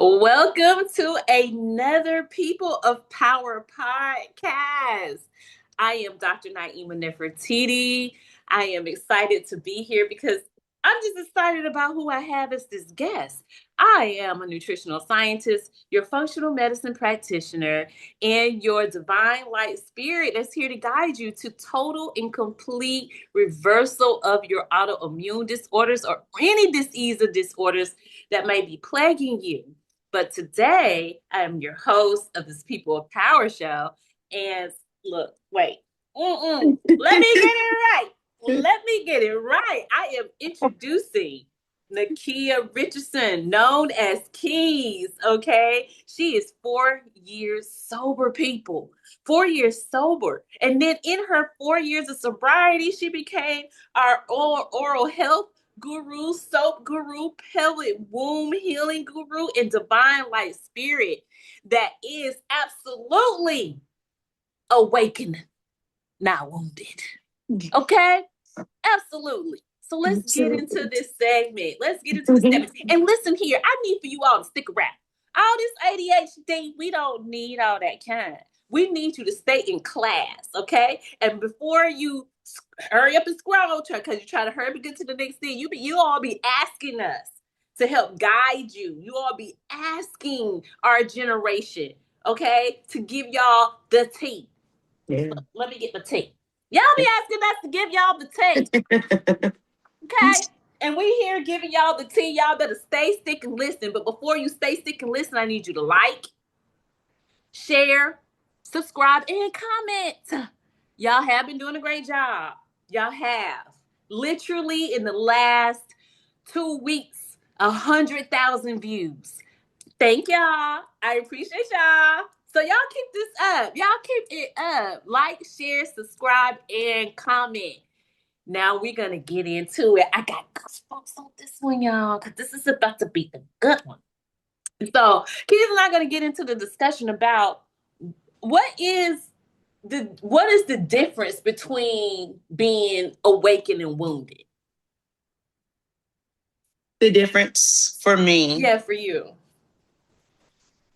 Welcome to another People of Power podcast. I am Dr. Niemah Nefertiti. I am excited to be here because I'm just excited about who I have as this guest. I am a nutritional scientist, your functional medicine practitioner, and your divine light spirit that's here to guide you to total and complete reversal of your autoimmune disorders or any disease or disorders that may be plaguing you. But today, I'm your host of this People of Power show. And look, wait, let me get it right. Let me get it right. I am introducing Nikia Richardson, known as KEYZ. Okay, she is 4 years sober, people. 4 years sober, and then in her 4 years of sobriety, she became our oral health guru, soap guru, pelvic womb healing guru, and divine light spirit that is absolutely awakened, not wounded. Okay? Absolutely. So let's get into this segment. Let's get into this segment. And listen here, I need for you all to stick around. All this ADHD, we don't need all that kind. We need you to stay in class, okay? And before you hurry up and scroll, because you try to hurry up and get to the next thing, you all be asking us to help guide you. You all be asking our generation, okay, to give y'all the tea. Yeah. Let me get the tea. Y'all be asking us to give y'all the tea. Okay? And we here giving y'all the tea. Y'all better stay, stick, and listen. But before you stay, stick, and listen, I need you to like, share, subscribe, and comment. Y'all have been doing a great job. Y'all have. Literally in the last 2 weeks, 100,000 views. Thank y'all. I appreciate y'all. So y'all keep this up. Y'all keep it up. Like, share, subscribe, and comment. Now we're gonna get into it. I got goosebumps on this one, y'all, because this is about to be the good one. So Keith and I are gonna get into the discussion about what is the difference between being awakened and wounded. The difference for me. Yeah, for you.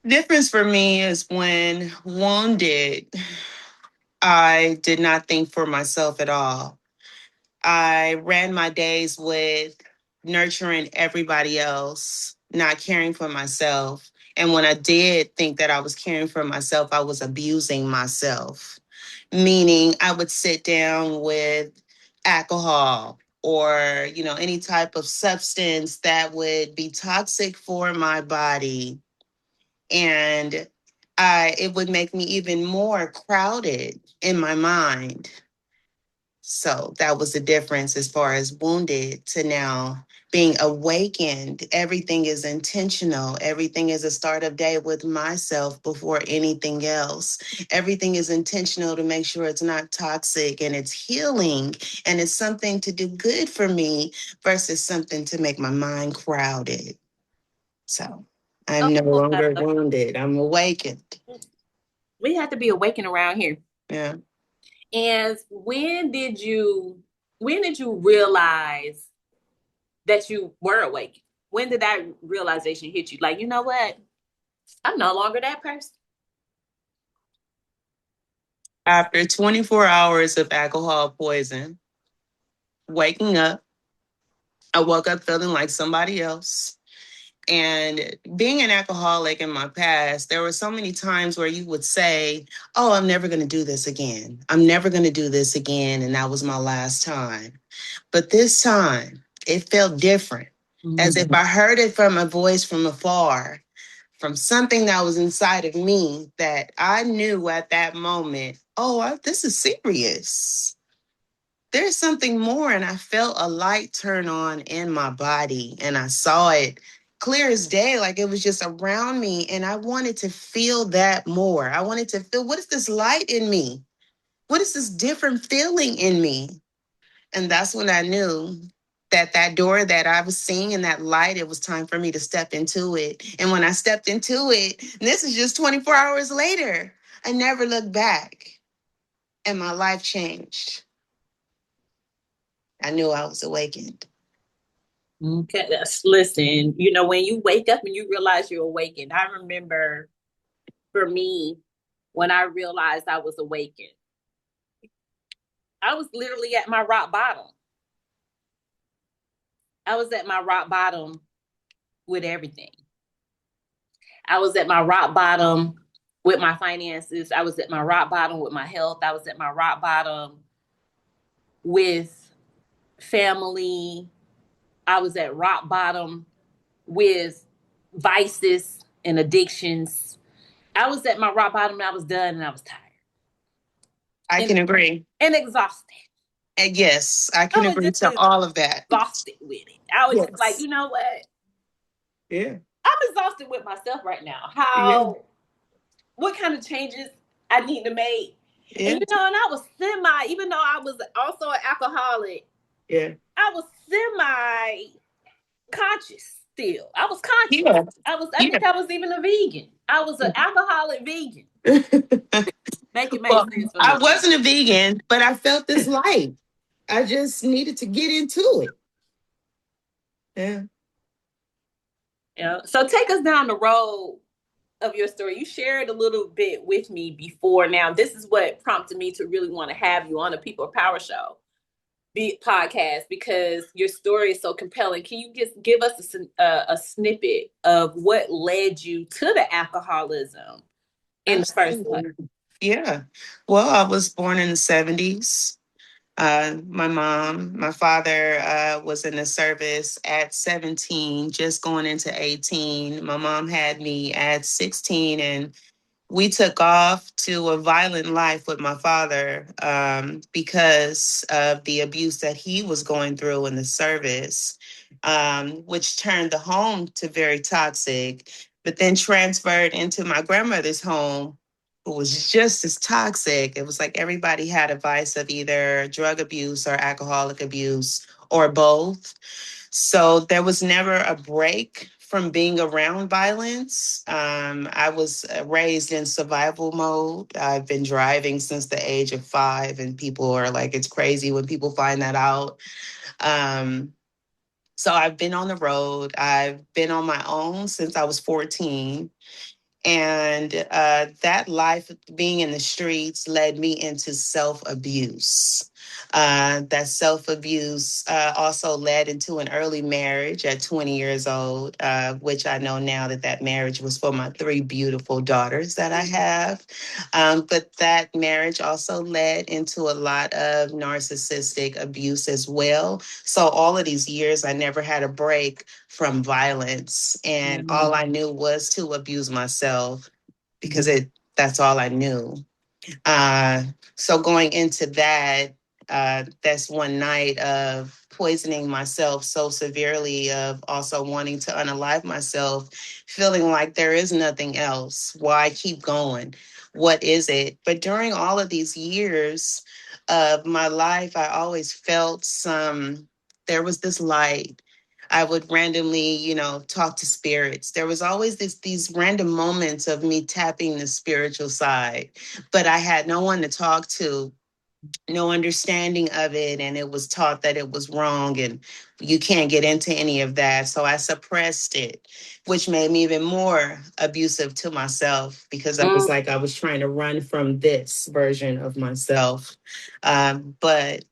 Difference for me is when wounded, I did not think for myself at all. I ran my days with nurturing everybody else, not caring for myself. And when I did think that I was caring for myself, I was abusing myself. Meaning I would sit down with alcohol or, any type of substance that would be toxic for my body. And it would make me even more crowded in my mind. So that was the difference as far as wounded to now being awakened. Everything is intentional. Everything is a start of day with myself before anything else. Everything is intentional to make sure it's not toxic and it's healing and it's something to do good for me versus something to make my mind crowded. So I'm no longer wounded. I'm awakened. We have to be awakened around here. Yeah. And when did you realize that you were awake? When did that realization hit you? Like, you know what? I'm no longer that person. After 24 hours of alcohol poison, waking up, I woke up feeling like somebody else. And being an alcoholic in my past, there were so many times where you would say, oh, I'm never going to do this again. I'm never going to do this again. And that was my last time. But this time, it felt different, as if I heard it from a voice from afar, from something that was inside of me that I knew at that moment, oh, this is serious. There's something more. And I felt a light turn on in my body and I saw it clear as day, like it was just around me. And I wanted to feel that more. I wanted to feel, what is this light in me? What is this different feeling in me? And that's when I knew that door that I was seeing in that light, it was time for me to step into it. And when I stepped into it, and this is just 24 hours later, I never looked back and my life changed. I knew I was awakened. Okay, listen, when you wake up and you realize you're awakened. I remember for me, when I realized I was awakened, I was literally at my rock bottom. I was at my rock bottom with everything. I was at my rock bottom with my finances. I was at my rock bottom with my health. I was at my rock bottom with family. I was at rock bottom with vices and addictions. I was at my rock bottom and I was done and I was tired I and, can agree. and exhausted. And yes, I I can was agree just to all of that. exhausted with it. I was just like, Yes. you know what? Yeah. I'm exhausted with myself right now. Yeah. What kind of changes I need to make? And Yeah. and I was even though I was also an alcoholic, Yeah. I was semi conscious still. I was conscious. Yeah. I think I was even a vegan. I was an alcoholic vegan. Yeah. Make it make Well, sense for I me. wasn't a vegan, but I felt this light. I just needed to get into it. Yeah. So take us down the road of your story. You shared a little bit with me before. Now, this is what prompted me to really want to have you on the People Power Show podcast because your story is so compelling. Can you just give us a snippet of what led you to the alcoholism in the first place? Absolutely. Yeah. Well, I was born in the 70s. My father was in the service at 17, just going into 18. My mom had me at 16, and we took off to a violent life with my father because of the abuse that he was going through in the service, which turned the home to very toxic, but then transferred into my grandmother's home, who was just as toxic. It was like everybody had a vice of either drug abuse or alcoholic abuse or both. So there was never a break from being around violence. I was raised in survival mode. I've been driving since the age of 5, and people are like, it's crazy when people find that out. Um, so I've been on the road. I've been on my own since I was 14. And that life being in the streets led me into self abuse. That self abuse also led into an early marriage at 20 years old, which I know now that that marriage was for my 3 beautiful daughters that I have. But that marriage also led into a lot of narcissistic abuse as well. So all of these years, I never had a break from violence. And all I knew was to abuse myself because that's all I knew. Uh, so going into that, that's one night of poisoning myself so severely, of also wanting to unalive myself, feeling like there is nothing else. Why keep going? What is it? But during all of these years of my life, I always felt there was this light. I would randomly, talk to spirits. There was always these random moments of me tapping the spiritual side, but I had no one to talk to, no understanding of it. And it was taught that it was wrong and you can't get into any of that. So I suppressed it, which made me even more abusive to myself because I was like, I was trying to run from this version of myself. But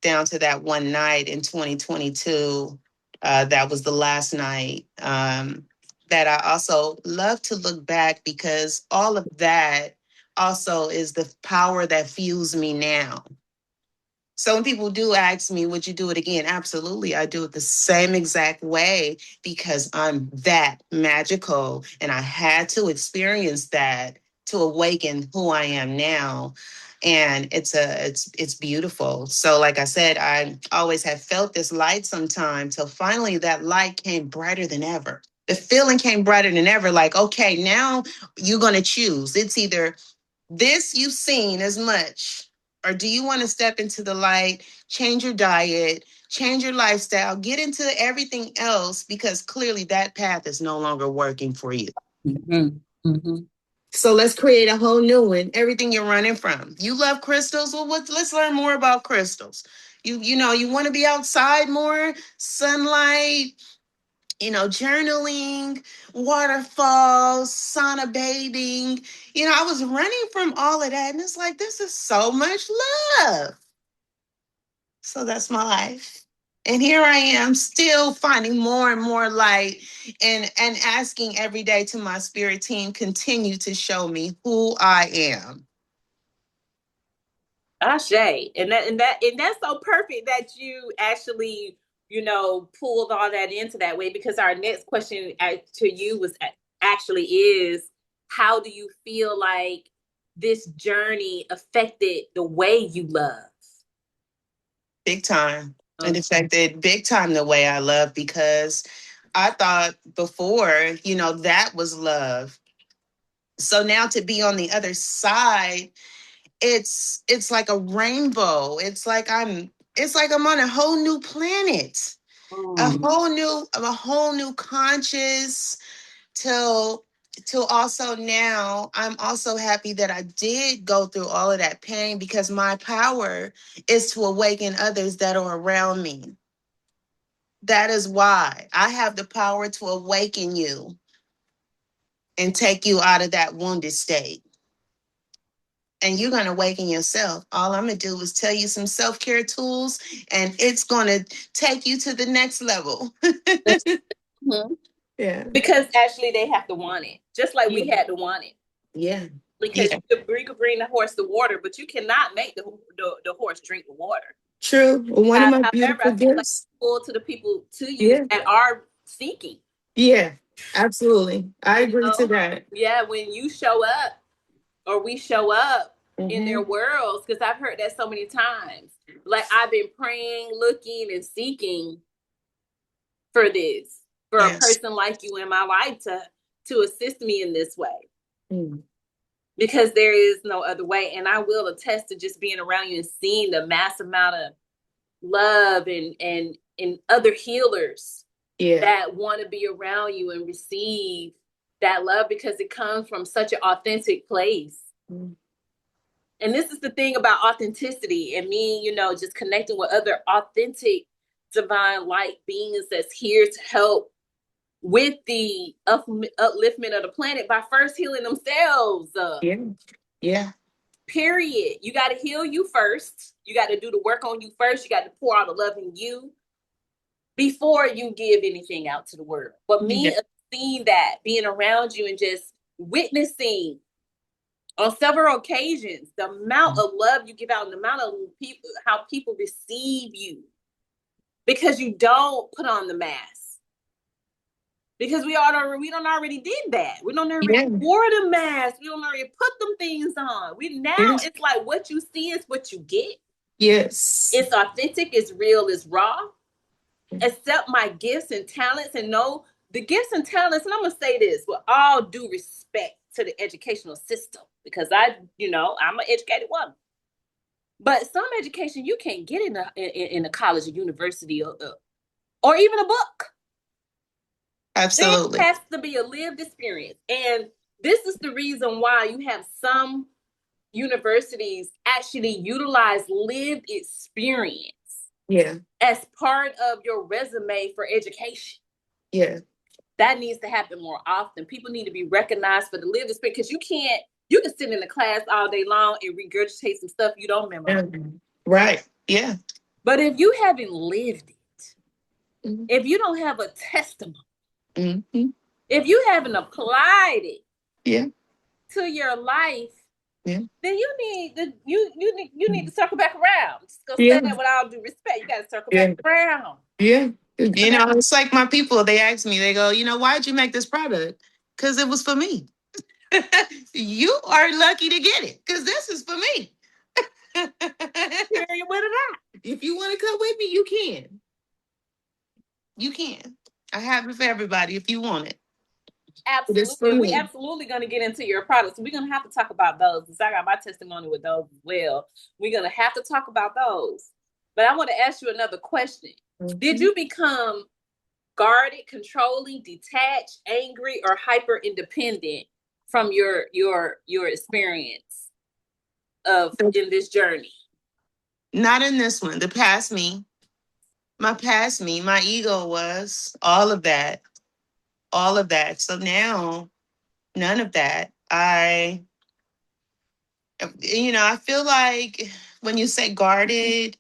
down to that one night in 2022, that was the last night. That I also love to look back because all of that also is the power that fuels me now. So when people do ask me, would you do it again? Absolutely. I do it the same exact way because I'm that magical and I had to experience that to awaken who I am now. And it's beautiful. So like I said, I always have felt this light sometime till finally that light came brighter than ever. The feeling came brighter than ever. Like, okay, now you're going to choose. It's either this you've seen as much, or do you want to step into the light, change your diet, change your lifestyle, get into everything else because clearly that path is no longer working for you. Mm-hmm. Mm-hmm. So let's create a whole new one. Everything you're running from. You love crystals? Well, let's learn more about crystals. You want to be outside more, sunlight, journaling, waterfalls, sauna bathing. I was running from all of that, and it's like, this is so much love. So that's my life. And here I am still finding more and more light, and asking every day to my spirit team, continue to show me who I am. Ashe. And that's so perfect that you actually, pulled all that into that way, because our next question to you was actually is, how do you feel like this journey affected the way you love? Big time. And Okay. affected big time the way I love, because I thought before, that was love. So now to be on the other side, it's like a rainbow. It's like I'm on a whole new planet, Mm. a whole new conscious, till also now I'm also happy that I did go through all of that pain, because my power is to awaken others that are around me. That is why I have the power to awaken you and take you out of that wounded state. And you're going to awaken yourself. All I'm going to do is tell you some self-care tools, and it's going to take you to the next level. Mhm. Yeah. Because actually they have to want it, just like we Yeah. had to want it. Yeah. Because Yeah. you could bring the horse the water, but you cannot make the horse drink the water. True. One of my However, beautiful I feel like gifts. it's pull to the people to you Yeah. that are seeking. Yeah. Absolutely. I You agree to know, that. yeah, when you show up or we show up in their Mm-hmm. worlds, because I've heard that so many times. Like, I've been praying, looking, and seeking for this, for a Yes. person like you in my life to assist me in this way, Mm. because there is no other way. And I will attest to just being around you and seeing the massive amount of love and other healers Yeah. that want to be around you and receive that love, because it comes from such an authentic place. Mm. And this is the thing about authenticity and me, just connecting with other authentic divine light beings that's here to help with the upliftment of the planet by first healing themselves. Yeah. Yeah. Period. You got to heal you first. You got to do the work on you first. You got to pour out the love in you before you give anything out to the world. But Yeah. me seeing that, being around you and just witnessing on several occasions the amount of love you give out and the amount of people, how people receive you, because you don't put on the mask. Because we don't already did that. We don't already Yeah. wore the mask. We don't already put them things on. We now Yes. it's like what you see is what you get. Yes. It's authentic, it's real, it's raw. Accept my gifts and talents, and know the gifts and talents. And I'm gonna say this with all due respect to the educational system, because I'm an educated woman. But some education you can't get in a college or university, or even a book. It Absolutely. has to be a lived experience. And this is the reason why you have some universities actually utilize lived experience Yeah. as part of your resume for education. Yeah. That needs to happen more often. People need to be recognized for the lived experience, because you can sit in the class all day long and regurgitate some stuff you don't memorize. Right. Yeah. But if you haven't lived it, Mm-hmm. if you don't have a testimony, Mm-hmm. if you haven't applied it Yeah. to your life, Yeah. then you need to circle back around. Just go say Yeah. that with all due respect. You got to circle back Yeah. around. Yeah. And that, It's like my people, they ask me, they go, why'd you make this product? Because it was for me. You are lucky to get it, because this is for me. period with it. If you want to come with me, you can. You can. I have it for everybody if you want it. But it's Absolutely. for And we me. absolutely going to get into your products. We're going to have to talk about those, because I got my testimony with those as well. We're going to have to talk about those. But I want to ask you another question. Did Mhm. you become guarded, controlling, detached, angry, or hyper independent from your experience of in this journey? Not in this one. The past me. My past me, my ego was all of that. All of that. So now none of that. I feel like when you say guarded,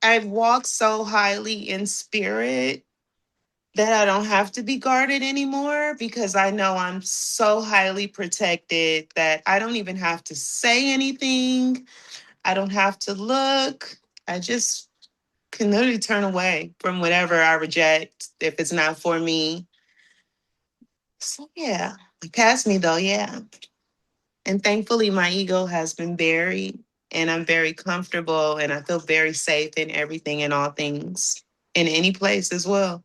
I've walked so highly in spirit that I don't have to be guarded anymore because I know I'm so highly protected that I don't even have to say anything. I don't have to look. I just can literally turn away from whatever I reject if it's not for me. So yeah, past me though, yeah. And thankfully my ego has been buried and I'm very comfortable and I feel very safe in everything and all things in any place as well.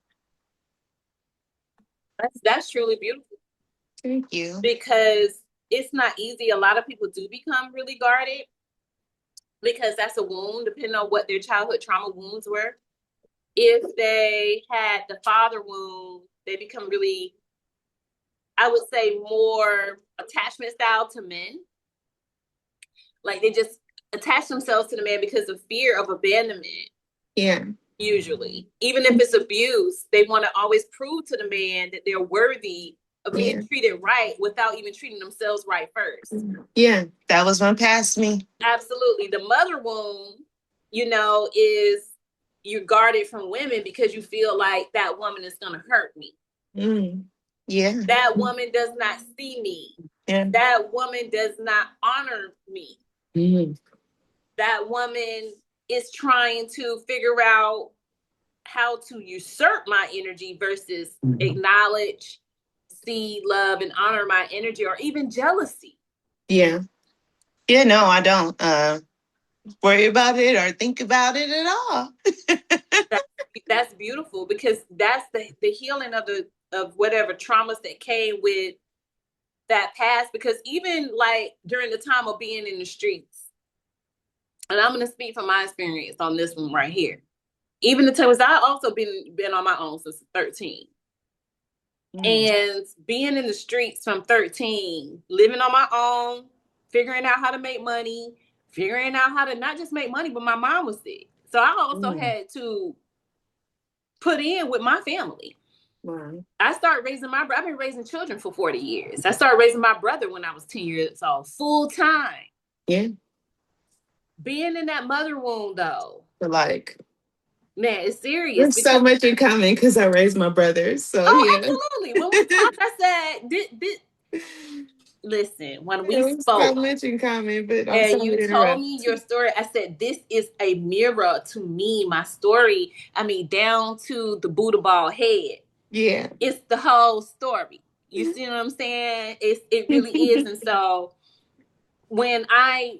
That's truly beautiful Thank you. because it's not easy. A lot of people do become really guarded because that's a wound, depending on what their childhood trauma wounds were. If they had the father wound, they become really, I would say, more attachment style to men. Like they just attach themselves to the man because of fear of abandonment. Yeah. Usually, even if it's abuse, they want to always prove to the man that they're worthy of being Yeah. treated right without even treating themselves right first. Yeah. That was one past me. Absolutely. The mother wound, is you're guarded from women because you feel like that woman is going to hurt me. Mm. Yeah. That woman does not see me. Yeah. That woman does not honor me. Mm. That woman is trying to figure out how to usurp my energy versus acknowledge, see, love, and honor my energy, or even jealousy. Yeah. Yeah, no, I don't worry about it or think about it at all. That, that's beautiful because that's the healing of whatever traumas that came with that past. Because even like during the time of being in the streets, and I'm going to speak from my experience on this one right here. Even the times I also been on my own since 13. And being in the streets from 13, living on my own, figuring out how to make money, figuring out how to not just make money, but my mom was sick. So I also had to put in with my family. Wow. I've been raising children for 40 years. I started raising my brother when I was 10 years old, full time. Yeah. Being in that mother wound, though, Like, man, it's serious there's so because, much in common because I raised my brothers. So, oh, yeah. absolutely. When we talked, I said, listen, when we There's so spoke, much in common, but I'm and sorry you to told interrupt. me your story, I said, this is a mirror to me, my story. I mean, down to the Buddha ball head. Yeah. It's the whole story. You see what I'm saying? It really is. And so when I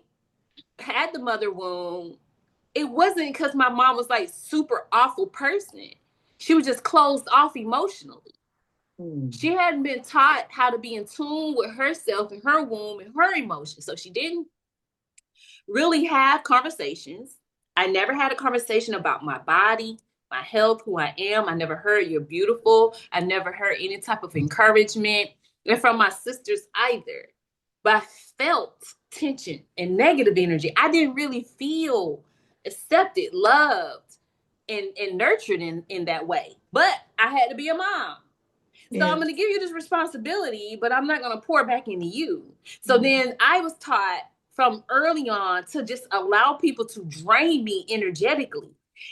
had the mother wound, it wasn't because my mom was like super awful person. She was just closed off emotionally. She hadn't been taught how to be in tune with herself and her womb and her emotions. So she didn't really have conversations. I never had a conversation about my body, my health, who I am. I never heard you're beautiful. I never heard any type of encouragement, and from my sisters either. But I felt tension and negative energy. I didn't really feel accepted, loved, and nurtured in that way. But I had to be a mom. So Yeah. I'm going to give you this responsibility, but I'm not going to pour back into you. So then I was taught from early on to just allow people to drain me energetically.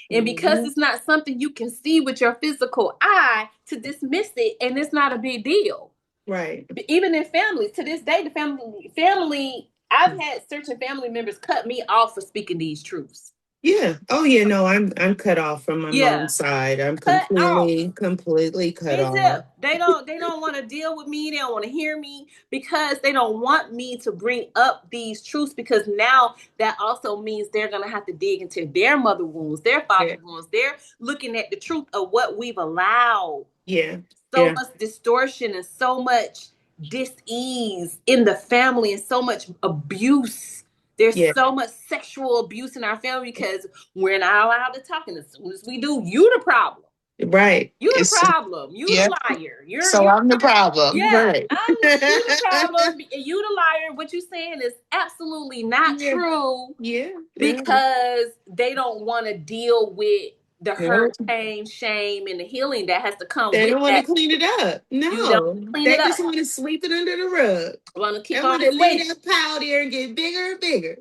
And because it's not something you can see with your physical eye, to dismiss it, and it's not a big deal. Right. Even in families, to this day, the family, I've had certain family members cut me off for speaking these truths. Yeah. Oh yeah, no, I'm cut off from my Yeah, mom's side. I'm cut off. completely cut Me off. too. They don't want to deal with me. They don't want to hear me because they don't want me to bring up these truths, because now that also means they're gonna have to dig into their mother wounds, their father wounds. They're looking at the truth of what we've allowed. Yeah. So Yeah. much distortion and so much dis-ease in the family and so much abuse. There's Yeah. so much sexual abuse in our family because we're not allowed to talk. And as soon as we do, you the problem. Right. You the It's problem. You yeah. the liar. So You're I'm the problem. yeah. Right. You the problem. You the liar. What you saying is absolutely not Yeah. true Yeah. Yeah. because they don't want to deal with the hurt, Nope. pain, shame, and the healing that has to come They with don't want to that. clean it up. You don't No. clean it They up. just want to sweep it under the rug. Want to They keep want on to leave sweating. that pile there and get bigger and bigger.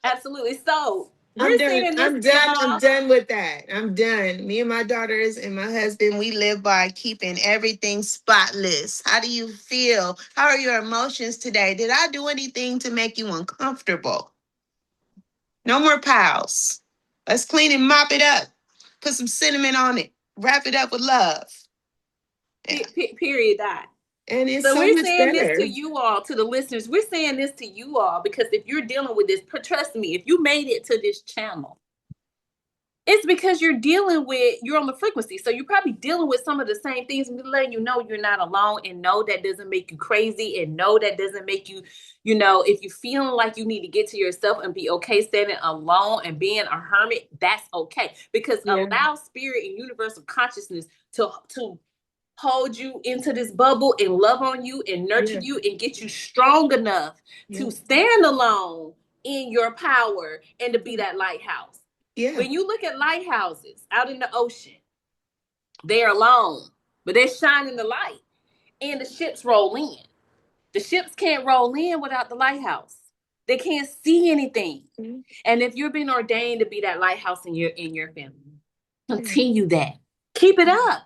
Absolutely. So I'm we're done. saying this I'm to done. I'm y'all. done with that. I'm done. Me and my daughters and my husband, we live by keeping everything spotless. How do you feel? How are your emotions today? Did I do anything to make you uncomfortable? No more piles. Let's clean and mop it up. Put some cinnamon on it. Wrap it up with love. Yeah. Period. Dot. And it's So so we're much saying this to better. you all, to the listeners. We're saying this to you all because if you're dealing with this, trust me, if you made it to this channel, it's because you're on the frequency. So you're probably dealing with some of the same things. And we're letting you know you're not alone, and no, that doesn't make you crazy, and no, that doesn't make you, if you're feeling like you need to get to yourself and be okay standing alone and being a hermit, that's okay. Because Yeah. allow spirit and universal consciousness to hold you into this bubble and love on you and nurture Yeah. you and get you strong enough Yeah. to stand alone in your power and to be that lighthouse. Yeah. When you look at lighthouses out in the ocean, they're alone, but they're shining the light and the ships roll in. The ships can't roll in without the lighthouse. They can't see anything. Yeah. And if you're being ordained to be that lighthouse in your family, Yeah. continue that. Keep it up.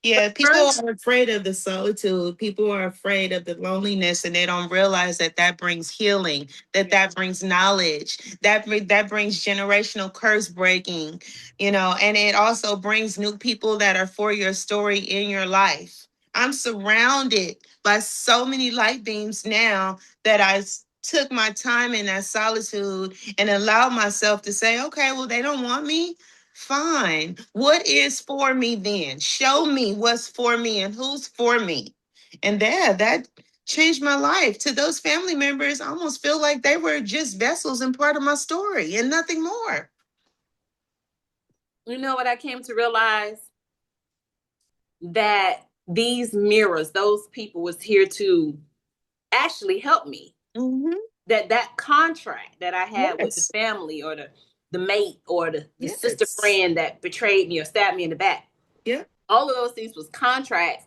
But Yeah, people first, are afraid of the solitude. People are afraid of the loneliness, and they don't realize that that brings healing, that that brings knowledge, that brings generational curse breaking, and it also brings new people that are for your story in your life. I'm surrounded by so many light beams now that took my time in that solitude and allowed myself to say, okay, well, they don't want me. Fine. What is for me then? Show me what's for me and who's for me. And that changed my life. To those family members, I almost feel like they were just vessels and part of my story and nothing more. you know what I came to realize? That these mirrors, those people was here to actually help me. Mm-hmm. That contract that I had with the Yes. family or the mate or the sister Yes. friend that betrayed me or stabbed me in the back. Yeah. All of those things was contracts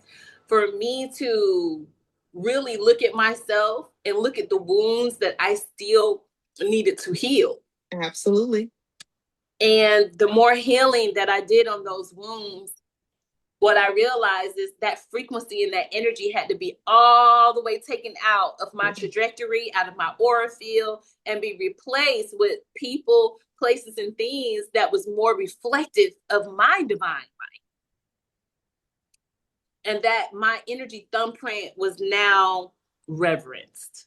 for me to really look at myself and look at the wounds that I still needed to heal. Absolutely. And the more healing that I did on those wounds, what I realized is that frequency and that energy had to be all the way taken out of my trajectory, out of my aura field, and be replaced with people, places, and things that was more reflective of my divine light. And that my energy thumbprint was now reverenced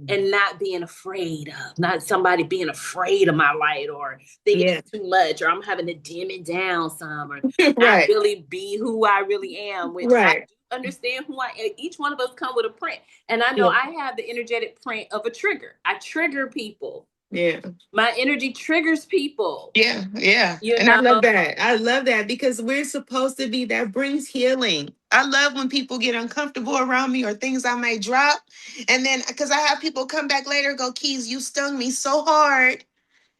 and not being afraid of, not somebody being afraid of my light or thinking Yeah. it's too much or I'm having to dim it down some or not Right. really be who I really am, which I Right. do understand who I am. Each one of us come with a print. And I know Yeah. I have the energetic print of a trigger. I trigger people. Yeah. My energy triggers people, Yeah, yeah. you And I know. love that. I love that because we're supposed to be that brings healing. I love when people get uncomfortable around me or things I may drop. And then because I have people come back later go, KEYZ, you stung me so hard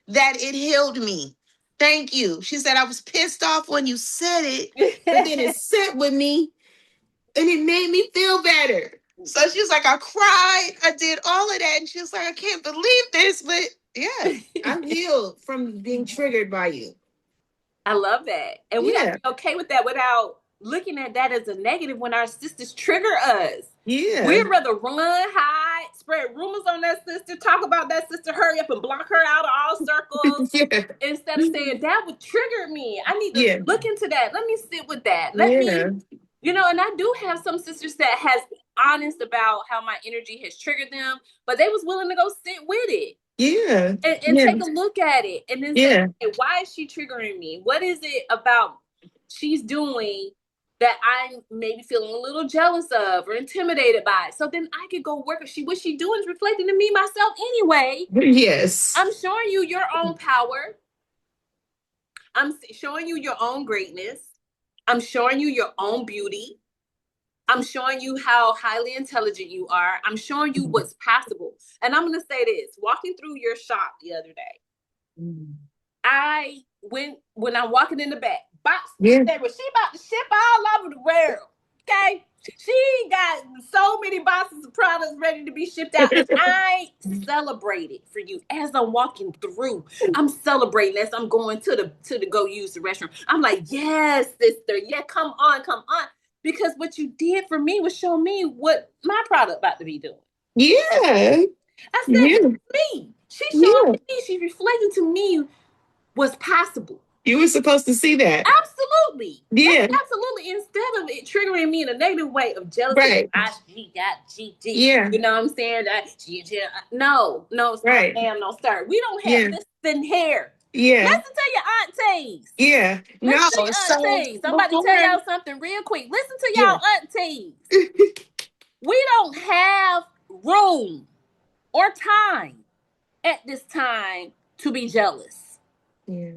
that it healed me. Thank you. She said, I was pissed off when you said it, but then it set with me and it made me feel better. So she was like, I cried, I did all of that. And she was like, I can't believe this, but yeah, I'm healed from being triggered by you. I love that. And we got to Yeah, be okay with that without looking at that as a negative when our sisters trigger us. yeah, We'd rather run, hide, spread rumors on that sister, talk about that sister, hurry up and block her out of all circles yeah, instead of saying, that would trigger me. I need to yeah, look into that. Let me sit with that. Let me, yeah, and I do have some sisters that has been honest about how my energy has triggered them, but they was willing to go sit with it yeah, and yeah, take a look at it and then say, yeah, okay, why is she triggering me? What is it about she's doing that I'm maybe feeling a little jealous of or intimidated by? So then I could go work. What she doing is reflecting to me myself anyway. yes, I'm showing you your own power. I'm showing you your own greatness. I'm showing you your own beauty. I'm showing you how highly intelligent you are. I'm showing you what's possible. And I'm going to say this, walking through your shop the other day, I when I'm walking in the back, box everywhere. She about to ship all over the world. Okay. She got so many boxes of products ready to be shipped out. And I celebrate it for you as I'm walking through. I'm celebrating as I'm going to the go use the restroom. I'm like, yes, sister. Yeah, come on, come on. Because what you did for me was show me what my product about to be doing. Yeah. I said, Yeah. me. She showing me, she's reflecting to me what's possible. You were supposed to see that. Absolutely. Yeah. Absolutely. Instead of it triggering me in a negative way of jealousy, Right. she got GG. Yeah. You know what I'm saying? No, right. ma'am, no, sir. We don't have listen here. Yeah. Listen to your aunties. Yeah. Listen No. to your So aunties. I'm about to tell y'all something real quick. Listen to Yeah. y'all aunties. We don't have room or time at this time to be jealous. Yeah.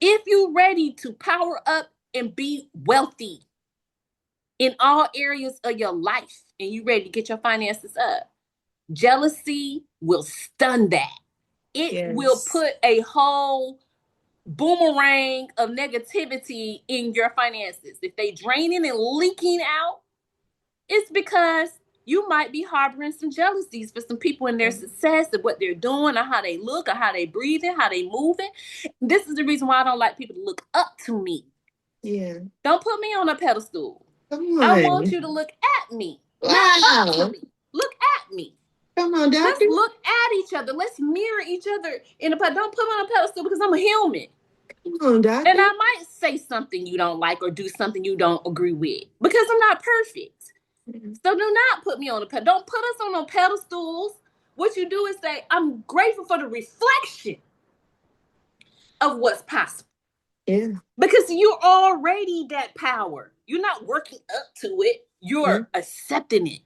If you're ready to power up and be wealthy in all areas of your life and you ready to get your finances up, jealousy will stun that. It will put a whole boomerang of negativity in your finances. If they draining and leaking out, it's because you might be harboring some jealousies for some people in their success of what they're doing or how they look or how they breathing, how they moving. This is the reason why I don't like people to look up to me. Yeah. Don't put me on a pedestal. Come on. I want you to look at me. Wow. Not up to me. Look at me. Come on, doctor. Let's look at each other. Let's mirror each other in a don't put me on a pedestal because I'm a human. Come on, doctor. And I might say something you don't like or do something you don't agree with because I'm not perfect. So do not put me on a pedestal. Don't put us on no pedestals. What you do is say, I'm grateful for the reflection of what's possible. Yeah. Because you're already that power. You're not working up to it. You're accepting it.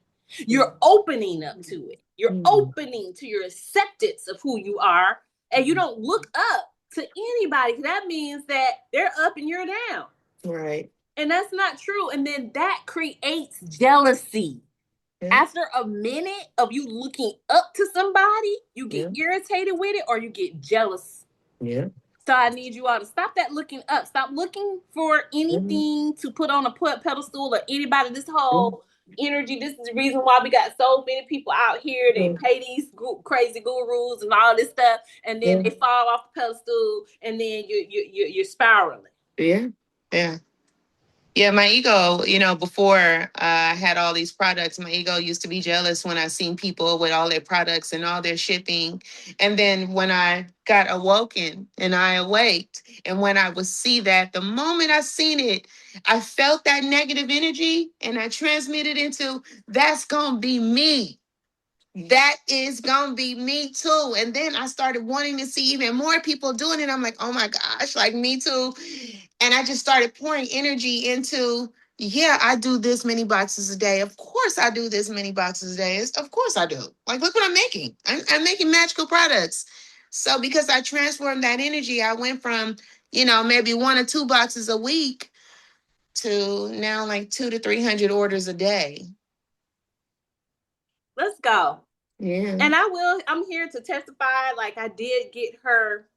You're opening up to it. You're opening to your acceptance of who you are. And you don't look up to anybody. That means that they're up and you're down. Right. And that's not true. And then that creates jealousy. After a minute of you looking up to somebody, you get irritated with it or you get jealous. Yeah. So I need you all to stop that looking up. Stop looking for anything to put on a pedestal or anybody. This whole energy, this is the reason why we got so many people out here. They pay these crazy gurus and all this stuff, and then they fall off the pedestal, and then you're spiraling. Yeah. Yeah. Yeah, my ego, before I had all these products, my ego used to be jealous when I seen people with all their products and all their shipping. And then when I got awoken and I awaked, and when I would see that, the moment I seen it, I felt that negative energy and I transmitted into that's going to be me. That is gonna be me too. And then I started wanting to see even more people doing it. I'm like, oh my gosh, like me too. And I just started pouring energy into, yeah, I do this many boxes a day. Of course I do this many boxes a day. Of course I do. Like, look what I'm making. I'm making magical products. So because I transformed that energy, I went from, maybe 1 or 2 boxes a week to now like 200 to 300 orders a day. Let's go. Yeah. And I'm here to testify. Like, I did get her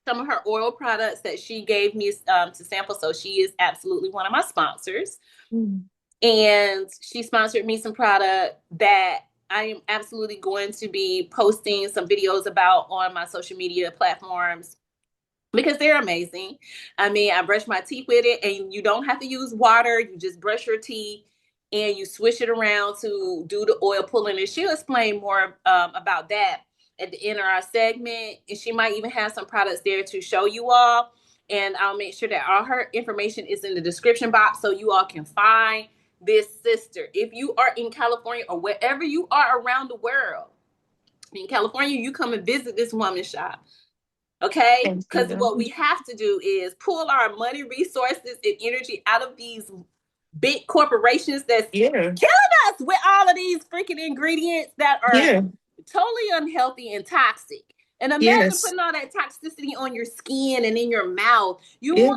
some of her oil products that she gave me to sample. So she is absolutely one of my sponsors. And she sponsored me some product that I am absolutely going to be posting some videos about on my social media platforms because they're amazing. I mean, I brush my teeth with it, and you don't have to use water. You just brush your teeth and you swish it around to do the oil pulling. And she'll explain more about that at the end of our segment. And she might even have some products there to show you all. And I'll make sure that all her information is in the description box so you all can find this sister. If you are in California or wherever you are around the world, in California, you come and visit this woman's shop. Okay? Because what we have to do is pull our money, resources, and energy out of these big corporations that's killing us with all of these freaking ingredients that are totally unhealthy and toxic. And imagine Yes. putting all that toxicity on your skin and in your mouth. Yeah.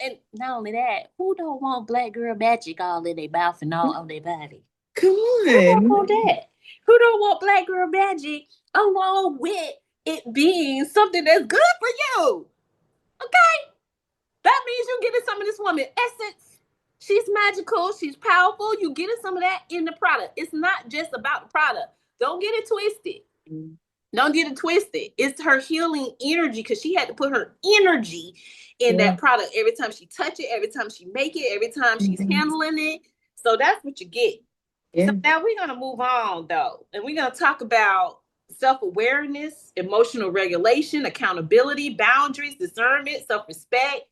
And not only that, who don't want black girl magic all in their mouth and all on their body? Come Who don't on. want that? Who don't want black girl magic along with it being something that's good for you? Okay? That means you're getting some of this woman essence. She's magical. She's powerful. You getting some of that in the product. It's not just about the product. Don't get it twisted. Don't get it twisted. It's her healing energy because she had to put her energy in Yeah. that product every time she touch it, every time she make it, every time she's handling it. So that's what you get. So Yeah. now we're gonna move on though, and we're gonna talk about self-awareness, emotional regulation, accountability, boundaries, discernment, self-respect,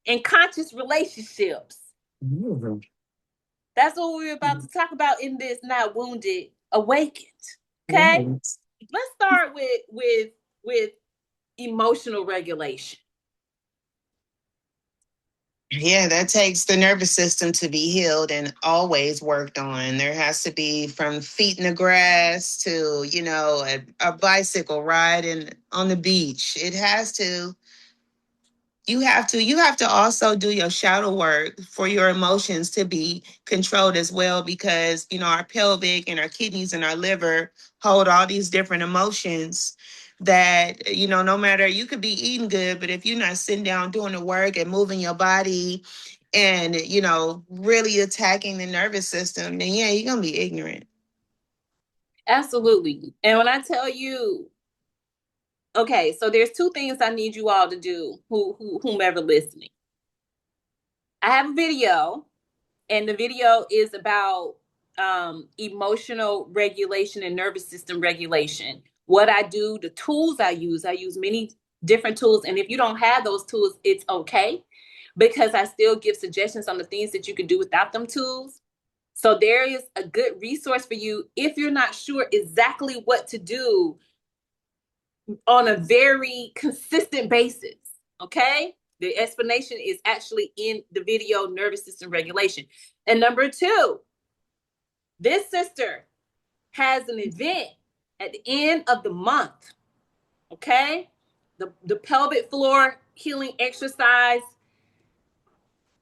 and conscious relationships. Mhm. That's what we're about to talk about in this Not Wounded Awakened. Okay, Yes. let's start with emotional regulation. Yeah, that takes the nervous system to be healed and always worked on. There has to be from feet in the grass to, a bicycle ride on the beach. It has to you have to also do your shadow work for your emotions to be controlled as well, because our pelvic and our kidneys and our liver hold all these different emotions that no matter, you could be eating good, but if you're not sitting down doing the work and moving your body and really attacking the nervous system, then yeah, you're gonna be ignorant. Absolutely. And when I tell you, okay, so there's two things I need you all to do, whomever listening. I have a video, and the video is about emotional regulation and nervous system regulation. What I do, the tools I use many different tools. And if you don't have those tools, it's okay, because I still give suggestions on the things that you can do without them tools. So there is a good resource for you if you're not sure exactly what to do on a very consistent basis. Okay? The explanation is actually in the video, nervous system regulation. And number two, this sister has an event at the end of the month. Okay? The pelvic floor healing exercise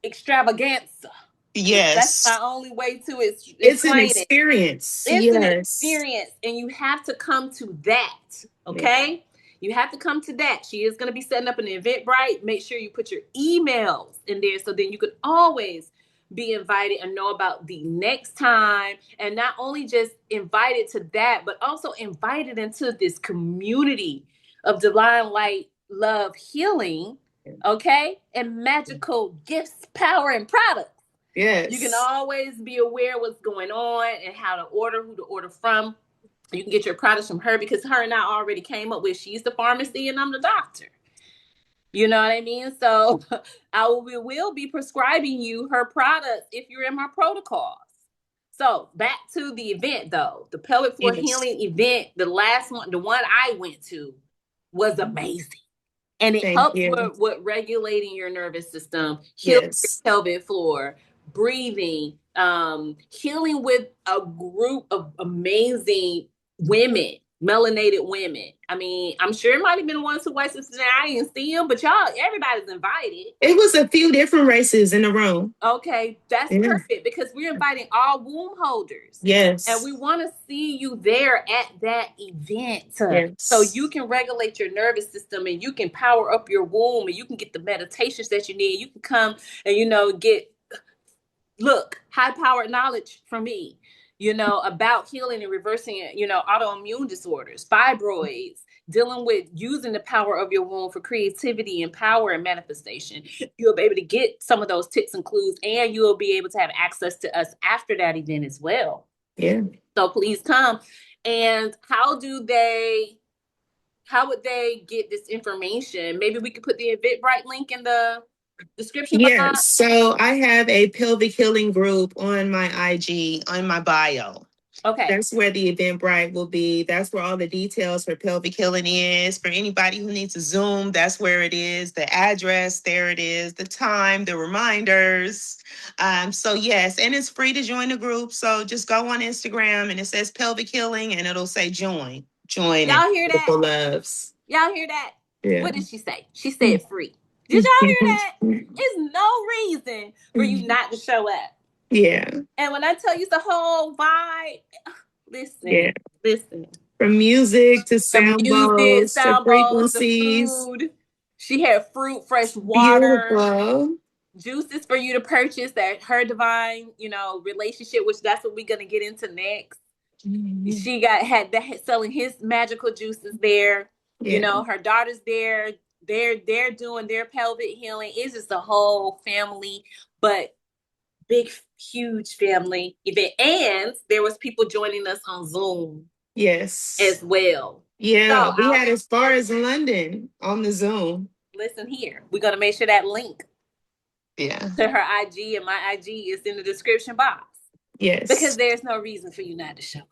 extravaganza. That's my Yes, only way to it's an explain it. experience. It's an Yes. experience, and you have to come to that. Yeah. Okay, you have to come to that. She is going to be setting up an Eventbrite. Make sure you put your emails in there, so then you could always be invited and know about the next time, and not only just invited to that, but also invited into this community of divine light, love, healing, okay, and magical gifts, power, and products. You can Yes. always be aware what's going on and how to order, who to order from. You can get your products from her, because her and I already came up with, she's the pharmacy and I'm the doctor. You know what I mean? So I will be prescribing you her products if you're in my protocols. So back to the event though, the pelvic floor Yes. healing event, the last one, the one I went to, was amazing. And it Thank helps you. with regulating your nervous system, healing your Yes. pelvic floor, breathing, healing with a group of amazing women, melanated women. I mean, I'm sure it might have been one or two places that I didn't see them, but y'all, everybody's invited. It was a few different races in the room. Okay, that's Yeah. perfect, because we're inviting all womb holders. And Yes. we want to see you there at that event, so you Yes. can regulate your nervous system and you can power up your womb and you can get the meditations that you need. You can come and, get, high powered knowledge from me, about healing and reversing, autoimmune disorders, fibroids, dealing with using the power of your womb for creativity and power and manifestation. You'll be able to get some of those tips and clues, and you will be able to have access to us after that event as well. Yeah. So please come. And how would they get this information? Maybe we could put the Eventbrite link in the description Yes. box. So I have a pelvic healing group on my IG, on my bio. Okay. That's where the Eventbrite will be. That's where all the details for pelvic healing is. For anybody who needs a Zoom, that's where it is. The address, there it is. The time, the reminders. So yes, and it's free to join the group. So just go on Instagram and it says pelvic healing and it'll say join. Join and Y'all hear that? beautiful loves. Y'all hear that? Yeah. What did she say? She said free. Did y'all hear that? It's no reason for you not to show up. Yeah. And when I tell you the whole vibe, Yeah. listen, listen. From music to The sound music, bowls to sound bowls, the frequencies. food. She had fruit, fresh water, Beautiful. juices for you to purchase. That her divine, relationship, which that's what we're gonna get into next. Mhm. She had that selling his magical juices there. Yeah. Her daughter's there. They're doing their pelvic healing. It's just a whole family, but big, huge family event. And there was people joining us on Zoom Yes. as well. So Yeah. We I'll had as far as London on the Zoom. listen here. We're gonna make sure that link Yeah. to her IG and my IG is in the description box because Yes. there's no reason for you not to show up.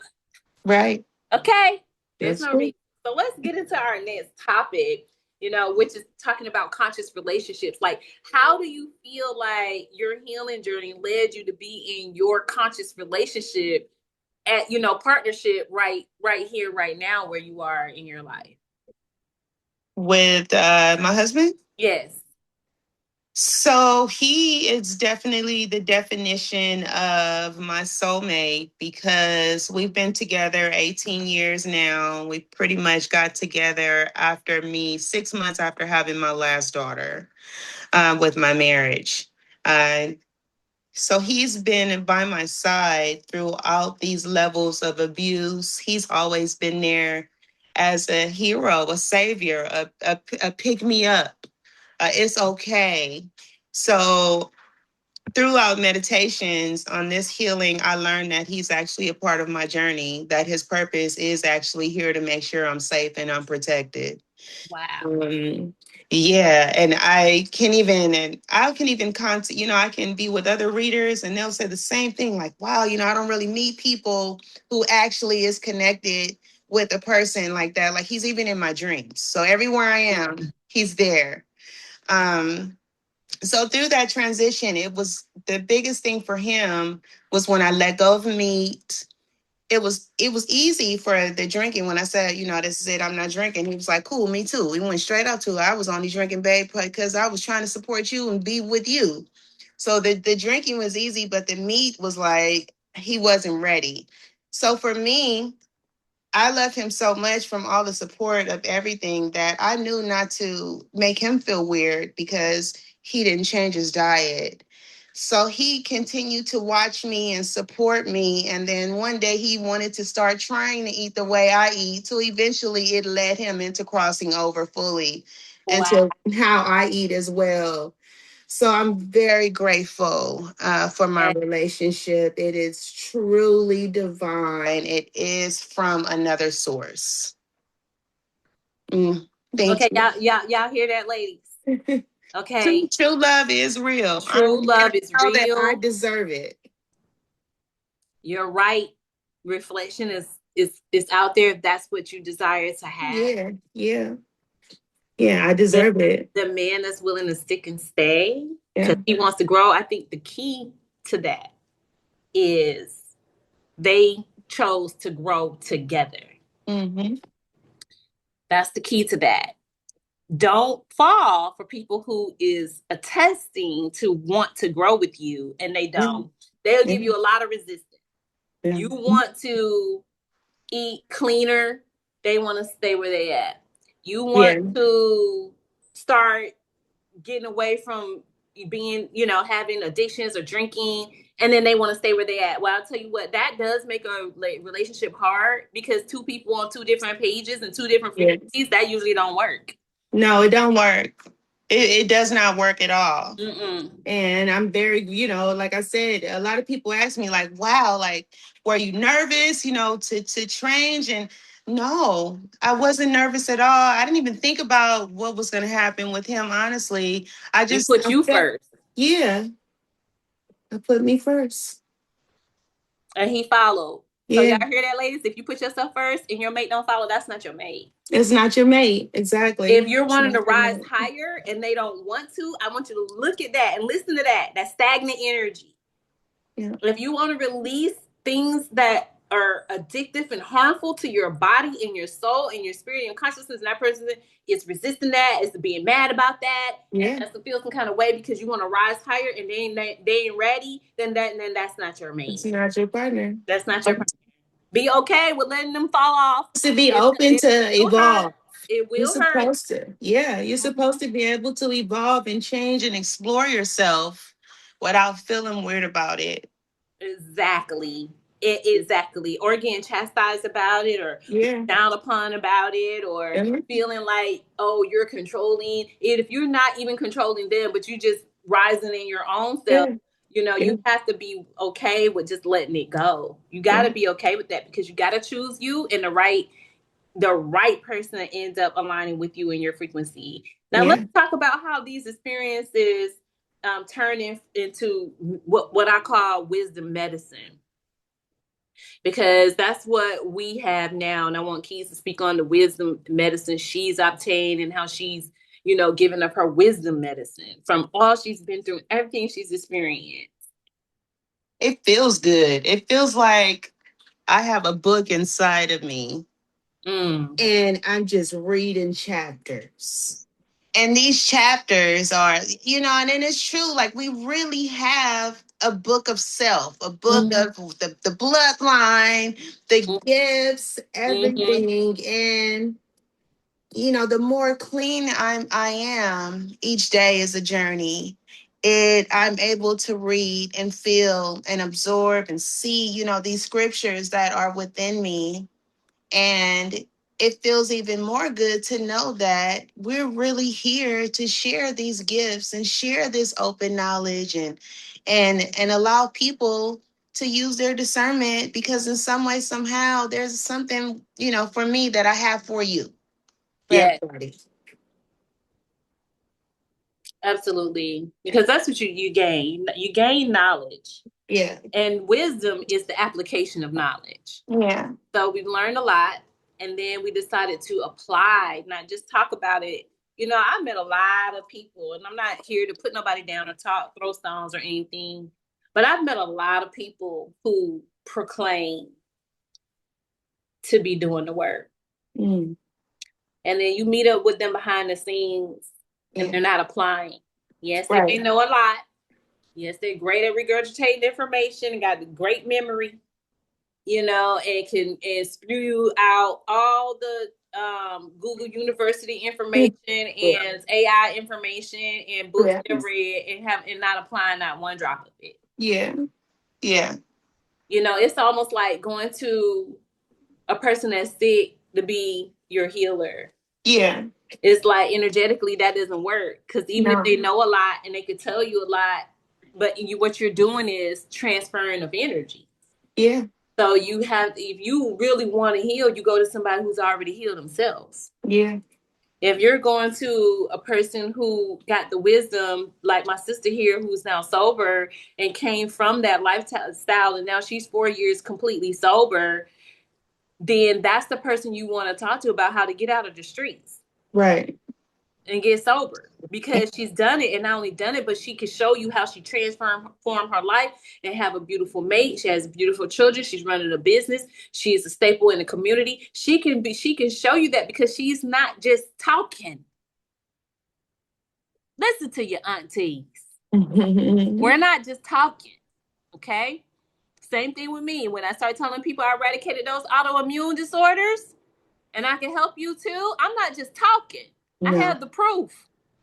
Right. Okay? There's That's no true. reason. So let's get into our next topic, which is talking about conscious relationships. Like, how do you feel like your healing journey led you to be in your conscious relationship at, partnership right here, right now, where you are in your life? With my husband. Yes. So he is definitely the definition of my soulmate because we've been together 18 years now. We pretty much got together after me 6 months after having my last daughter with my marriage. Uh, so he's been by my side throughout these levels of abuse. He's always been there as a hero, a savior, a pick me up. It's okay. So throughout meditations on this healing, I learned that he's actually a part of my journey, that his purpose is actually here to make sure I'm safe and I'm protected. Wow. Um, yeah, and I can even contact, I can be with other readers and they'll say the same thing, like, wow, I don't really meet people who actually is connected with a person like that. Like he's even in my dreams. So everywhere I am, he's there. Um, so through that transition, it was the biggest thing for him was when I let go of meat. It was easy for the drinking when I said, this is it, I'm not drinking. He was like, cool, me too. We went straight up to it. I was only drinking, babe, because I was trying to support you and be with you. So the drinking was easy, but the meat was like he wasn't ready. So for me, I love him so much from all the support of everything that I knew not to make him feel weird because he didn't change his diet. So he continued to watch me and support me. And then one day he wanted to start trying to eat the way I eat. So eventually it led him into crossing over fully Wow. into how I eat as well. So I'm very grateful for my relationship. It is truly divine. It is from another source. Thank Okay, you. y'all hear that, ladies? True, Okay. true love is real. I True love is know that I real. deserve it. You're right. Reflection is out there if that's what you desire to have. Yeah, yeah, yeah. I The, deserve it. the man that's willing to stick and stay because Yeah. he wants to grow. I think the key to that is they chose to grow together. Mm-hmm. That's the key to that. Don't fall for people who is attesting to want to grow with you and they Yeah, don't. They'll yeah, give you a lot of resistance. yeah, You want to eat cleaner, they want to stay where they at. You want yeah. to start getting away from being, having addictions or drinking, and then they want to stay where they at. Well, I'll tell you what, that does make a relationship hard because two people on two different pages and two different Yeah. frequencies, that usually don't work. No, it don't work. It does not work at all. Mm-mm. And I'm very, like I said, a lot of people ask me, like, wow, like, were you nervous, to change? And no, I wasn't nervous at all. I didn't even think about what was going to happen with him, honestly. You put I you felt, first. yeah, I put me first. And he followed. So Yeah, y'all hear that, ladies? If you put yourself first and your mate don't follow, that's not your mate. it's not your mate. If Exactly. you're It's wanting not to your rise mate. higher and they don't want to, I want you to look at that and listen to that stagnant energy. Yeah. If you want to release things that are addictive and harmful to your body and your soul and your spirit and your consciousness, and that person is resisting that, is being mad about that, and has to feel some kind of way because you want to rise higher and they ain't ready, then that's not your mate. It's not your partner. That's not your partner. Be okay with letting them fall off. To be open to evolve. It will You're hurt. supposed to. Yeah, you're supposed to be able to evolve and change and explore yourself without feeling weird about it. Exactly. Exactly. Or getting chastised about it, or down upon about it, or feeling like, oh, you're controlling it. If you're not even controlling them, but you just rising in your own self, you know, you have to be okay with just letting it go. You got to be okay with that, because you got to choose you, and the right person that ends up aligning with you in your frequency. Now, let's talk about how these experiences turn into what I call wisdom medicine, because that's what we have now. And I want KEYZ to speak on the wisdom medicine she's obtained, and how she's, you know, given up her wisdom medicine from all she's been through, everything she's experienced. It feels good. It feels like I have a book inside of me, and I'm just reading chapters. And these chapters are, you know, and then it's true, like we really have a book of self, a book of the bloodline, the gifts, everything. And, you know, the more clean I am, each day is a journey. I'm able to read and feel and absorb and see, you know, these scriptures that are within me. And it feels even more good to know that we're really here to share these gifts and share this open knowledge, and allow people to use their discernment, because in some way, somehow, there's something, you know, for me that I have for you. For everybody. Absolutely. Because that's what you gain. You gain knowledge. Yeah. And wisdom is the application of knowledge. Yeah. So we've learned a lot, and then we decided to apply, not just talk about it. You know, I met a lot of people, and I'm not here to put nobody down or throw stones or anything, but I've met a lot of people who proclaim to be doing the work. And then you meet up with them behind the scenes, and they're not applying. Yes, they know a lot. Yes, they're great at regurgitating information and got great memory, you know, and can spew out all the Google University information and AI information and books they've read, and not applying not one drop of it. Yeah. Yeah. You know, it's almost like going to a person that's sick to be your healer. Yeah. It's like energetically that doesn't work, because even if they know a lot and they could tell you a lot, but what you're doing is transferring of energy. Yeah. So if you really want to heal, you go to somebody who's already healed themselves. Yeah. If you're going to a person who got the wisdom, like my sister here, who's now sober and came from that lifestyle, and now she's 4 years completely sober, then that's the person you want to talk to about how to get out of the streets. Right. And get sober, because she's done it, and not only done it, but she can show you how she transformed her life and have a beautiful mate. She has beautiful children. She's running a business. She is a staple in the community. She can show you that, because she's not just talking. Listen to your aunties. We're not just talking. Okay. Same thing with me. When I start telling people I eradicated those autoimmune disorders and I can help you too, I'm not just talking. No. I have the proof.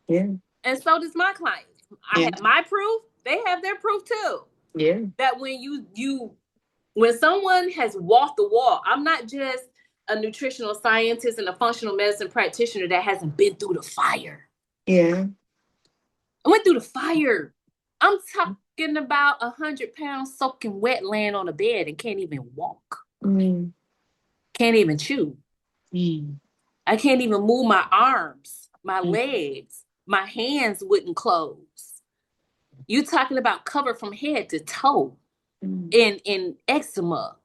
Yeah. And so does my clients. I have my proof. They have their proof too. Yeah. That when someone has walked the walk, I'm not just a nutritional scientist and a functional medicine practitioner that hasn't been through the fire. Yeah. I went through the fire. I'm talking about 100 pounds soaking wet, laying on a bed and can't even walk. Can't even chew. I can't even move my arms, my legs, my hands wouldn't close. You talking about covered from head to toe in eczema,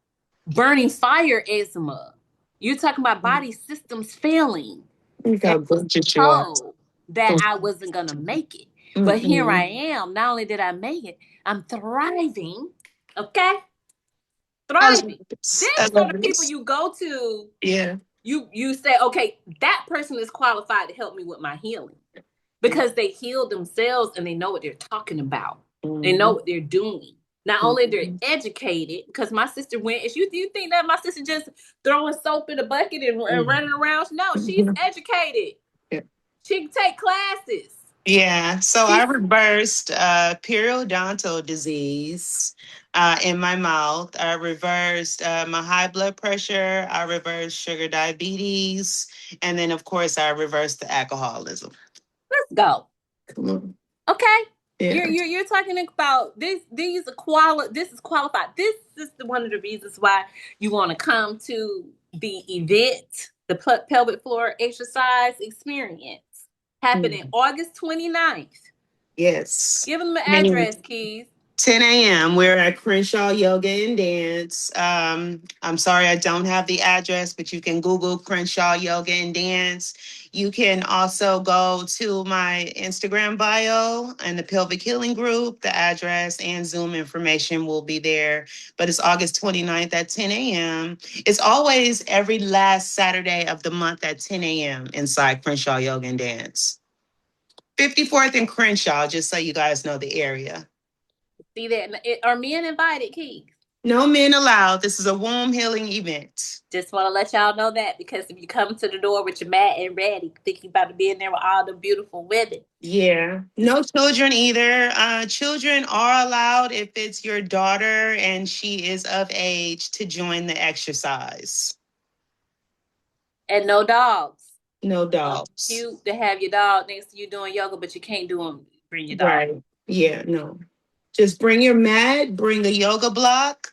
burning fire eczema. You're talking about body systems failing. I was told that I wasn't going to make it. But here I am. Not only did I make it, I'm thriving. Okay? thriving. These I are love the people this. you go to. Yeah. You say, okay, that person is qualified to help me with my healing because they healed themselves and they know what they're talking about. They know what they're doing. Not only they're educated, because my sister went. Is you think that my sister just throwing soap in a bucket and running around? No, she's educated. She can take classes. Yeah, so I She's reversed periodontal disease in my mouth. I reversed my high blood pressure. I reversed sugar diabetes. And then, of course, I reversed the alcoholism. let's go. Come on. Okay. Yeah. You're talking about this. These are This is qualified. This is one of the reasons why you want to come to the event, the pelvic floor exercise experience, happening August 29th. Yes. Give them the And address, Keys. 10 a.m. We're at Crenshaw Yoga and Dance. I'm sorry I don't have the address, but you can Google Crenshaw Yoga and Dance. You can also go to my Instagram bio and the Pelvic Healing Group. The address and Zoom information will be there. But it's August 29th at 10 a.m. It's always every last Saturday of the month at 10 a.m. inside Crenshaw Yoga and Dance. 54th and Crenshaw, just so you guys know the area. See that? Are men invited, Keys? No men allowed. This is a womb healing event. Just want to let y'all know that because if you come to the door with your mat and ready, thinking about to be in there with all the beautiful women. Yeah. No children either. Children are allowed if it's your daughter and she is of age to join the exercise. And no dogs. No dogs. Cute to have your dog next to you doing yoga, but you can't do them. Bring your dog. Right. Yeah, no. Just bring your mat, bring a yoga block,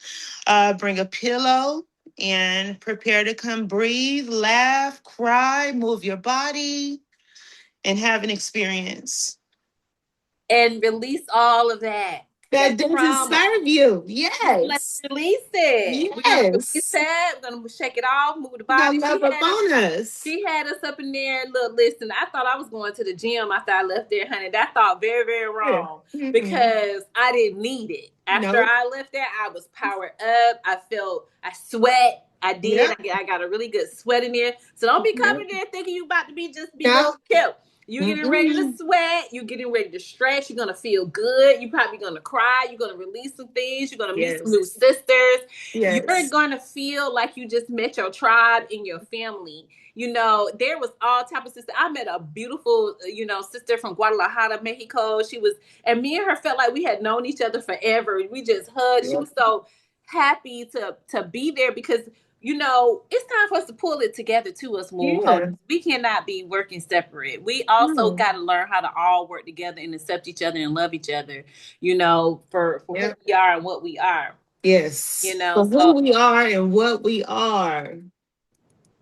bring a pillow, and prepare to come breathe, laugh, cry, move your body, and have an experience. And release all of that. That That doesn't trauma. serve you. Let's Yes. release it. We're gonna release Yes. that. We're gonna shake it off, move the You got body. love upon us. She had us up in there. Look, listen, I thought I was going to the gym after I left there, honey. That thought very, very Yeah. wrong because I didn't need it. After No. I left there, I was powered up. I sweat. I did. Yeah. I got a really good sweat in there. So don't be Yeah. coming there thinking you about to be No. cute. You're getting ready to sweat. You're getting ready to stretch. You're gonna feel good. You're probably gonna cry. You're gonna release some things. You're gonna meet some new sisters. You're Yes. gonna feel like you just met your tribe and your family. You know, there was all type of sister. I met a beautiful, sister from Guadalajara, Mexico. She was, and me and her felt like we had known each other forever. We just hugged. She was so happy to be there because it's time for us to pull it together too, us move. Yeah. We cannot be working separate. We also got to learn how to all work together and accept each other and love each other, for who we are and what we are. Yes. For So who we are and what we are.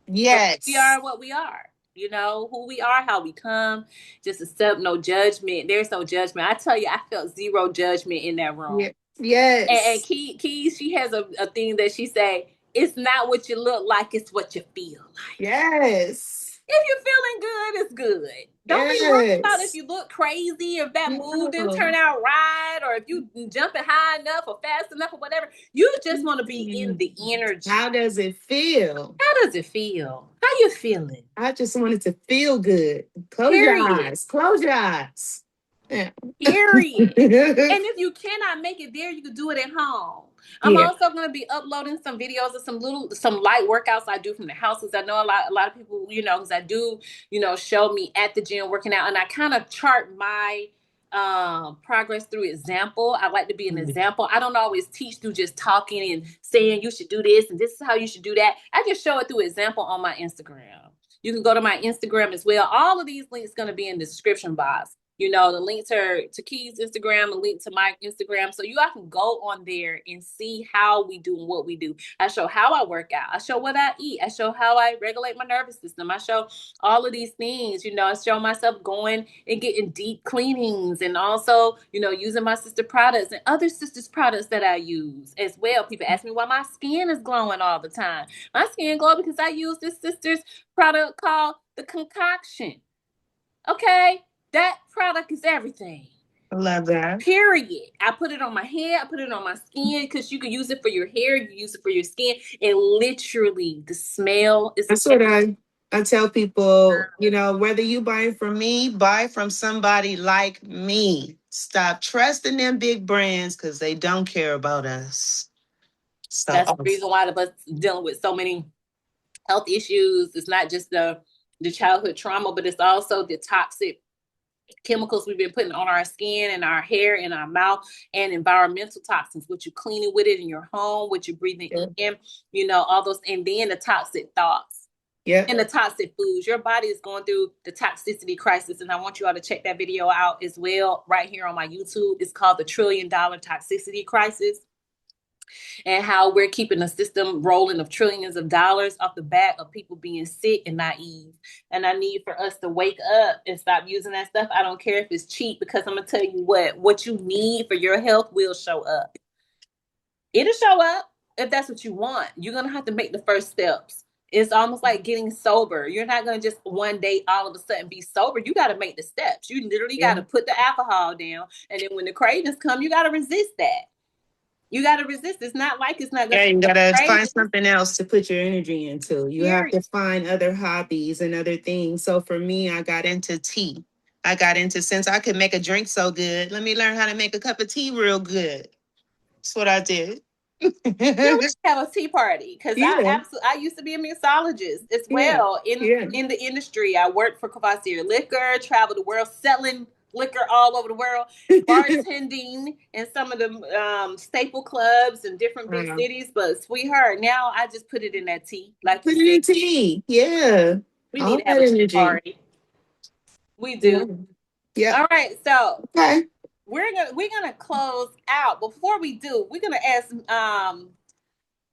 we are Yes. what we are. Who we are, how we come, just accept no judgment. There's no judgment. I tell you, I felt zero judgment in that room. Yeah. Yes. And Key, she has a thing that she say, it's not what you look like, it's what you feel like. Yes. If you're feeling good, it's good. Don't be worried about if Yes. you look crazy, if that move didn't No. turn out right, or if you jumping high enough or fast enough or whatever. You just want to be in the energy. How does it feel? How does it feel? How you feeling? I just wanted to feel good. Close your Period. eyes. Close your eyes. Yeah. Period. And if you cannot make it there, you can do it at home. I'm Yeah. also going to be uploading some videos of some light workouts I do from the house because I know a lot of people, because I do, show me at the gym working out, and I kind of chart my progress through example. I like to be an example. I don't always teach through just talking and saying you should do this and this is how you should do that. I just show it through example on my Instagram. You can go to my Instagram as well. All of these links going to be in the description box. The link to KEYZ Instagram, a link to my Instagram. So you all can go on there and see how we do and what we do. I show how I work out. I show what I eat. I show how I regulate my nervous system. I show all of these things. I show myself going and getting deep cleanings and also, using my sister products and other sisters' products that I use as well. People ask me why my skin is glowing all the time. My skin glow because I use this sister's product called the Concoction. Okay? That product is everything. I love that. Period. I put it on my head, I put it on my skin because you can use it for your hair, you use it for your skin, and literally the smell is That's what I tell people, whether you buying from me, buy from somebody like me. Stop trusting them big brands because they don't care about us. So, that's the reason why the us dealing with so many health issues. It's not just the childhood trauma, but it's also the toxic chemicals we've been putting on our skin and our hair and our mouth, and environmental toxins, what you're cleaning with it in your home, what you're breathing yeah. in, all those, and then the toxic thoughts. Yeah. And the toxic foods. Your body is going through the toxicity crisis. And I want you all to check that video out as well right here on my YouTube. It's called the $1 trillion toxicity crisis, and how we're keeping a system rolling of trillions of dollars off the back of people being sick and naive. And I need for us to wake up and stop using that stuff. I don't care if it's cheap, because I'm gonna tell you what you need for your health will show up. It'll show up if that's what you want. You're gonna have to make the first steps. It's almost like getting sober. You're not gonna just one day all of a sudden be sober. You got to make the steps. You literally got Yeah. to put the alcohol down, and then when the cravings come, you got to resist that. You got to resist. It's not like it's not gonna Yeah, you gotta craving. find something else to put your energy into. You have Period. to find other hobbies and other things. So for me, I got into tea. I got into, since I could make a drink so good, let me learn how to make a cup of tea real good. That's what I did. Yeah, we should have a tea party, because Yeah, I used to be a mixologist as yeah, well yeah. in the industry. I worked for Cavassier Liquor, traveled the world selling liquor all over the world, bartending in some of the staple clubs in different big Wow. cities. But sweetheart, now I just put it in that tea, like you Put it said. in tea. Yeah. We need All to have that a tea energy. party. We Yeah. do. Yep. All right, so Okay. we're gonna close out. Before we do, we're gonna ask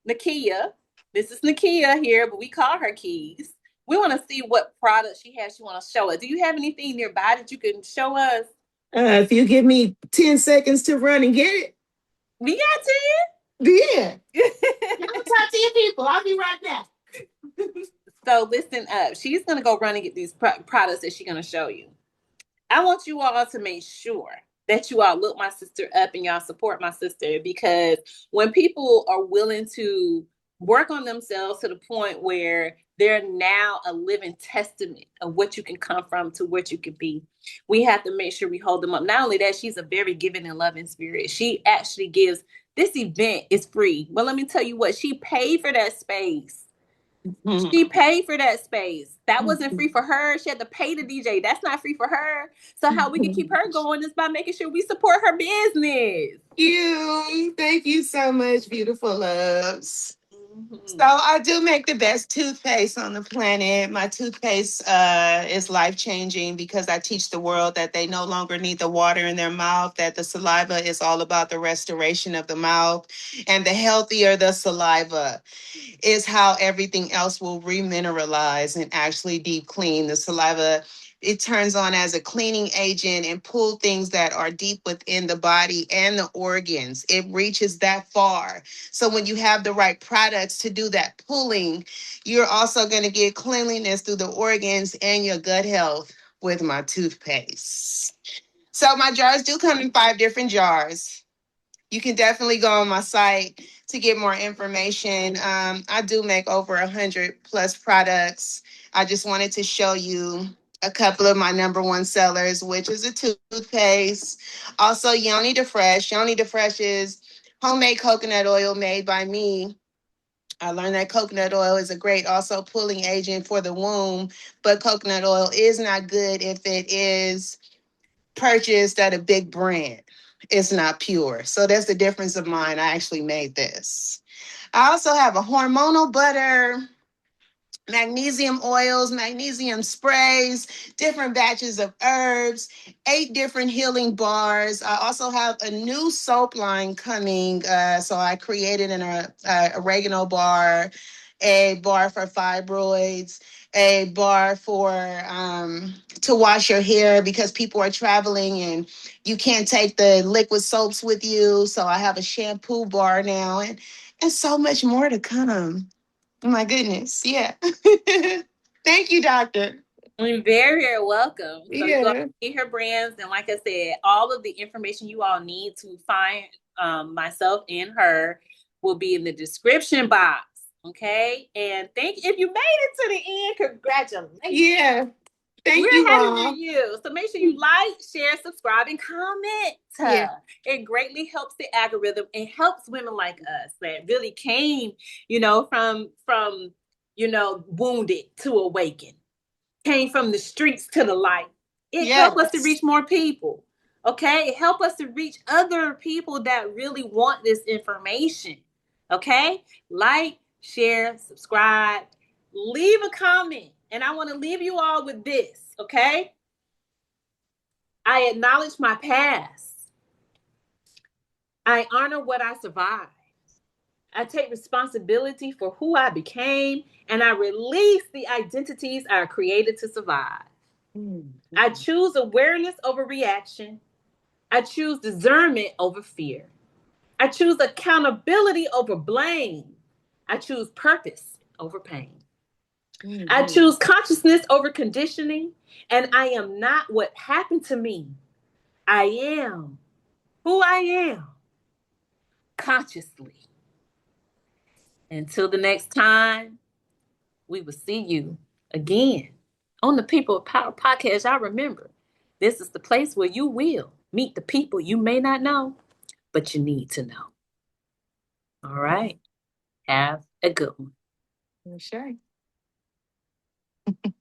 Nikia. This is Nikia here, but we call her KEYZ. We want to see what product she has. She want to show us. Do you have anything nearby that you can show us? If you give me 10 seconds to run and get it, We got yeah. Y'all 10. talk to your people. I'll be right back. So listen up. She's gonna go run and get these products that she's gonna show you. I want you all to make sure that you all look my sister up and y'all support my sister, because when people are willing to work on themselves to the point where they're now a living testament of what you can come from to what you can be, we have to make sure we hold them up. Not only that, she's a very giving and loving spirit. She actually gives, this event is free. But let me tell you what, she paid for that space. She paid for that space. That wasn't free for her. She had to pay the DJ. That's not free for her. So how we can keep her going is by making sure we support her business. Thank you so much, beautiful loves. So Mm-hmm. I do make the best toothpaste on the planet. My toothpaste is life changing because I teach the world that they no longer need the water in their mouth, that the saliva is all about the restoration of the mouth, and the healthier the saliva is how everything else will remineralize and actually deep clean. The saliva, it turns on as a cleaning agent and pull things that are deep within the body and the organs. It reaches that far. So when you have the right products to do that pulling, you're also going to get cleanliness through the organs and your gut health with my toothpaste. So my jars do come in 5 different jars. You can definitely go on my site to get more information. I do make over 100+ products. I just wanted to show you a couple of my number one sellers, which is a toothpaste. Also, Yoni De Fresh. Yoni De Fresh is homemade coconut oil made by me. I learned that coconut oil is a great also pulling agent for the womb, but coconut oil is not good if it is purchased at a big brand. It's not pure. So that's the difference of mine. I actually made this. I also have a hormonal butter, magnesium oils, magnesium sprays, different batches of herbs, 8 different healing bars. I also have a new soap line coming. So I created a oregano bar, a bar for fibroids, a bar for to wash your hair because people are traveling and you can't take the liquid soaps with you. So I have a shampoo bar now, and so much more to come. Oh my goodness. Yeah. Thank you, doctor. You're very, very welcome. So you go Yeah. see her brands, and like I said, all of the information you all need to find myself and her will be in the description box. Okay, and thank if you made it to the end, congratulations. Yeah. Thank We're you happy for all. you. So make sure you like, share, subscribe, and Yeah. comment. It greatly helps the algorithm and helps women like us that really came, from wounded to awaken, came from the streets to the light. It helped us to Yes. reach more people. Okay, it helped us to reach other people that really want this information. Okay, like, share, subscribe, leave a comment, and I want to leave you all with this. Okay, I acknowledge my past. I honor what I survived. I take responsibility for who I became, and I release the identities I created to survive. Mm-hmm. I choose awareness over reaction. I choose discernment over fear. I choose accountability over blame. I choose purpose over pain. I Mm-hmm. choose consciousness over conditioning. And I am not what happened to me. I am who I am consciously. Until the next time, we will see you again on the People of Power podcast. I remember this is the place where you will meet the people you may not know, but you need to know. All right. Have a good one. For sure.